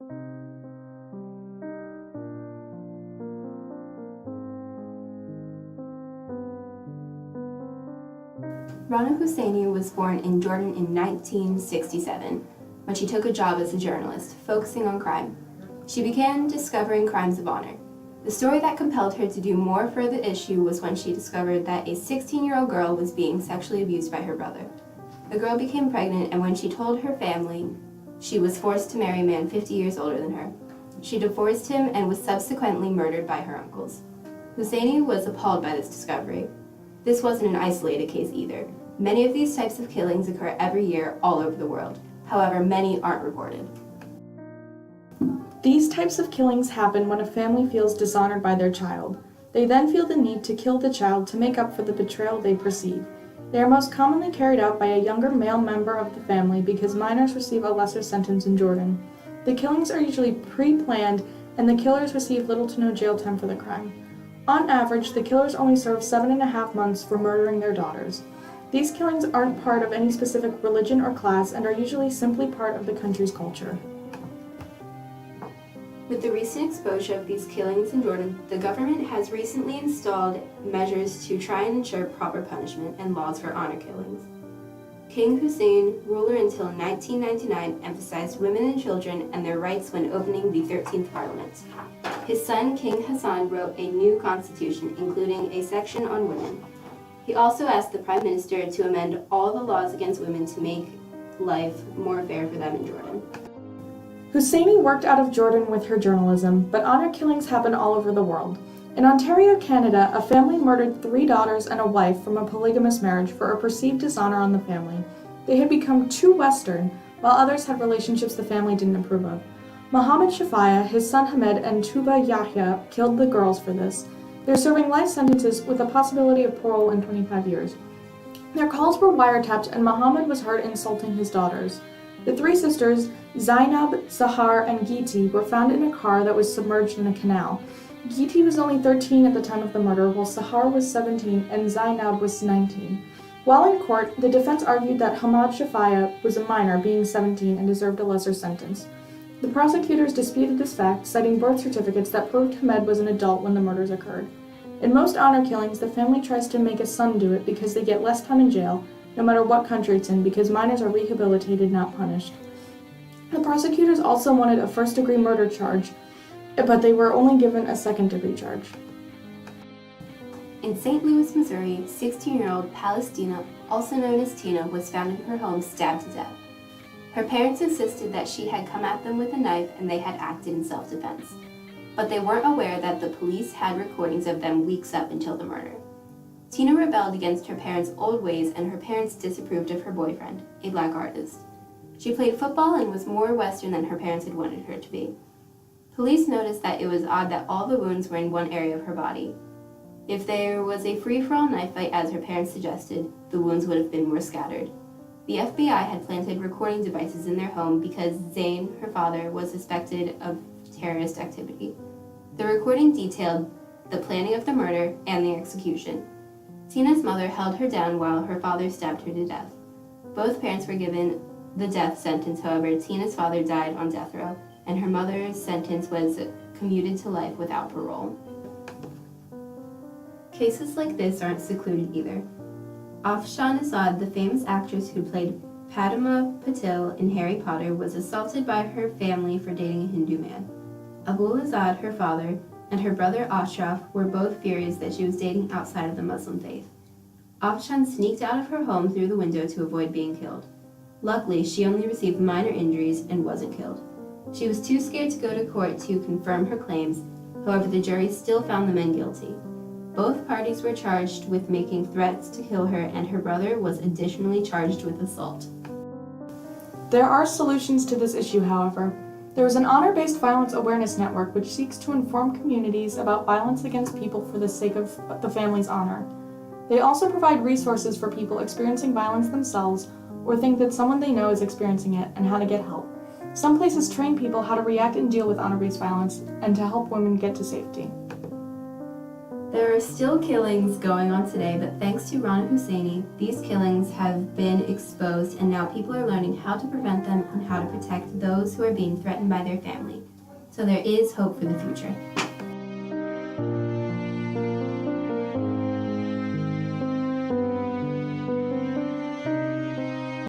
Rana Husseini was born in Jordan in 1967, when she took a job as a journalist, focusing on crime. She began discovering crimes of honor. The story that compelled her to do more for the issue was when she discovered that a 16-year-old girl was being sexually abused by her brother. The girl became pregnant, and when she told her family, she was forced to marry a man 50 years older than her. She divorced him and was subsequently murdered by her uncles. Husseini was appalled by this discovery. This wasn't an isolated case either. Many of these types of killings occur every year all over the world. However, many aren't reported. These types of killings happen when a family feels dishonored by their child. They then feel the need to kill the child to make up for the betrayal they perceive. They are most commonly carried out by a younger male member of the family because minors receive a lesser sentence in Jordan. The killings are usually pre-planned, and the killers receive little to no jail time for the crime. On average, the killers only serve 7.5 months for murdering their daughters. These killings aren't part of any specific religion or class and are usually simply part of the country's culture. With the recent exposure of these killings in Jordan, the government has recently installed measures to try and ensure proper punishment and laws for honor killings. King Hussein, ruler until 1999, emphasized women and children and their rights when opening the 13th Parliament. His son, King Hassan, wrote a new constitution, including a section on women. He also asked the Prime Minister to amend all the laws against women to make life more fair for them in Jordan. Husseini worked out of Jordan with her journalism, but honor killings happen all over the world. In Ontario, Canada, a family murdered 3 daughters and a wife from a polygamous marriage for a perceived dishonor on the family. They had become too Western, while others had relationships the family didn't approve of. Mohammed Shafaya, his son Hamed, and Tuba Yahya killed the girls for this. They're serving life sentences with a possibility of parole in 25 years. Their calls were wiretapped, and Mohammed was heard insulting his daughters. The 3 sisters, Zainab, Sahar, and Giti, were found in a car that was submerged in a canal. Giti was only 13 at the time of the murder, while Sahar was 17 and Zainab was 19. While in court, the defense argued that Hamad Shafaya was a minor, being 17, and deserved a lesser sentence. The prosecutors disputed this fact, citing birth certificates that proved Hamed was an adult when the murders occurred. In most honor killings, the family tries to make a son do it because they get less time in jail, no matter what country it's in, because minors are rehabilitated, not punished. The prosecutors also wanted a first-degree murder charge, but they were only given a second-degree charge. In St. Louis, Missouri, 16-year-old Palestina, also known as Tina, was found in her home stabbed to death. Her parents insisted that she had come at them with a knife and they had acted in self-defense. But they weren't aware that the police had recordings of them weeks up until the murder. Tina rebelled against her parents' old ways, and her parents disapproved of her boyfriend, a black artist. She played football and was more Western than her parents had wanted her to be. Police noticed that it was odd that all the wounds were in one area of her body. If there was a free-for-all knife fight, as her parents suggested, the wounds would have been more scattered. The FBI had planted recording devices in their home because Zain, her father, was suspected of terrorist activity. The recording detailed the planning of the murder and the execution. Tina's mother held her down while her father stabbed her to death. Both parents were given the death sentence. However, Tina's father died on death row, and her mother's sentence was commuted to life without parole. Cases like this aren't secluded either. Afshan Azad, the famous actress who played Padma Patil in Harry Potter, was assaulted by her family for dating a Hindu man. Abul Azad, her father, and her brother Ashraf were both furious that she was dating outside of the Muslim faith. Afshan sneaked out of her home through the window to avoid being killed. Luckily, she only received minor injuries and wasn't killed. She was too scared to go to court to confirm her claims. However, the jury still found the men guilty. Both parties were charged with making threats to kill her, and her brother was additionally charged with assault. There are solutions to this issue, however. There is an honor-based violence awareness network which seeks to inform communities about violence against people for the sake of the family's honor. They also provide resources for people experiencing violence themselves or think that someone they know is experiencing it and how to get help. Some places train people how to react and deal with honor-based violence and to help women get to safety. There are still killings going on today, but thanks to Rana Husseini, these killings have been exposed and now people are learning how to prevent them and how to protect those who are being threatened by their family. So there is hope for the future.